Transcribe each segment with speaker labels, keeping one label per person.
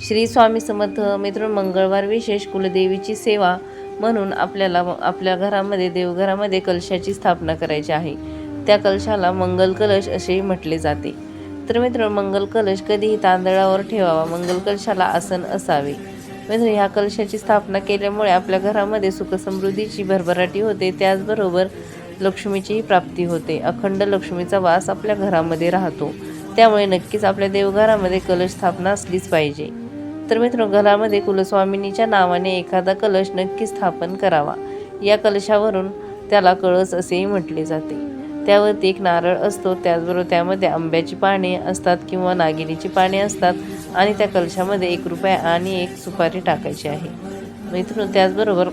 Speaker 1: श्री स्वामी समर्थ. मित्रांनो, मंगळवार विशेष कुलदेवीची सेवा म्हणून आपल्याला आपल्या घरामध्ये देवघरामध्ये कलशाची स्थापना करायची आहे. त्या कलशाला मंगल कलश असेही म्हटले जाते. तर मित्रांनो, मंगल कलश कधीही तांदळावर ठेवावा. मंगल कलशाला आसन असावे. मित्रांनो, ह्या कलशाची स्थापना केल्यामुळे आपल्या घरामध्ये सुखसमृद्धीची भरभराटी होते. त्याचबरोबर लक्ष्मीचीही प्राप्ती होते. अखंड लक्ष्मीचा वास आपल्या घरामध्ये राहतो. त्यामुळे नक्कीच आपल्या देवघरामध्ये कलश स्थापना असलीच पाहिजे. तर मित्रांनो, घरामध्ये कुलस्वामिनीच्या नावाने एखादा कलश नक्की स्थापन करावा. या कलशावरून त्याला कळस असेही म्हटले जाते. त्यावरती एक नारळ असतो, त्याचबरोबर त्यामध्ये आंब्याची पाने असतात किंवा नागिनीची पाने असतात आणि त्या कलशामध्ये ₹1 आणि 1 सुपारी टाकायची आहे. मित्रांनो, त्याचबरोबर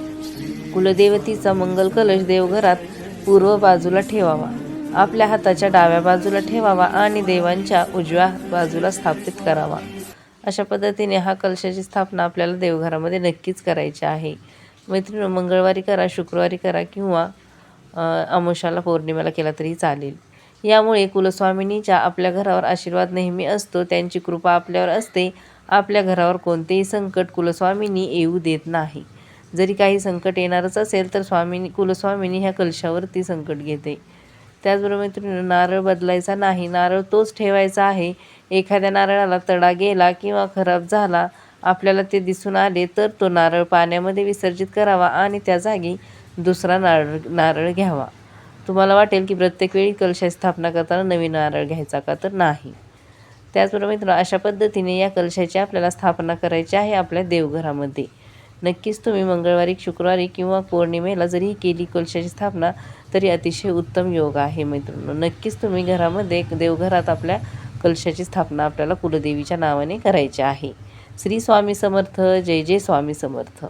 Speaker 1: कुलदेवतीचा मंगल कलश देवघरात पूर्व बाजूला ठेवावा. आपल्या हाताच्या डाव्या बाजूला ठेवावा आणि देवांच्या उजव्या बाजूला स्थापित करावा. अशा पद्धतीने हा कलशाची स्थापना आपल्याला देवघरामध्ये नक्कीच करायची आहे. मैत्रिणी, मंगळवारी करा, शुक्रवारी करा किंवा अमावास्येला पौर्णिमेला केला तरी चालेल. यामुळे कुलस्वामिनीचा आपल्या घरावर आशीर्वाद नेहमी असतो. त्यांची कृपा आपल्यावर असते. आपल्या घरावर कोणतेही संकट कुलस्वामिनी येऊ देत नाही. जरी काही संकट येणारच असेल तर कुलस्वामिनी ह्या कलशावरती संकट घेते. त्याचबरोबर मित्रांनो, नारळ बदलायचा नाही, नारळ तोच ठेवायचा आहे. एखाद्या नारळाला तडा गेला किंवा खराब झाला, आपल्याला ते दिसून आले तर तो नारळ पाण्यामध्ये विसर्जित करावा आणि त्या जागी दुसरा नारळ घ्यावा. तुम्हाला वाटेल की प्रत्येक वेळी कलशाची स्थापना करताना नवीन नारळ घ्यायचा का, तर नाही. त्याचबरोबर मित्रांनो, अशा पद्धतीने या कलशाची आपल्याला स्थापना करायची आहे आपल्या देवघरामध्ये. नक्कीच तुम्ही मंगळवारी, शुक्रवारी किंवा पौर्णिमेला जरी केली कलशाची स्थापना तरी अतिशय उत्तम योग आहे. मित्रांनो, नक्कीच तुम्ही घरामध्ये देवघरात आपल्या कलशाची स्थापना आपल्याला कुलदेवीच्या नावाने करायची आहे. श्री स्वामी समर्थ. जय जय स्वामी समर्थ.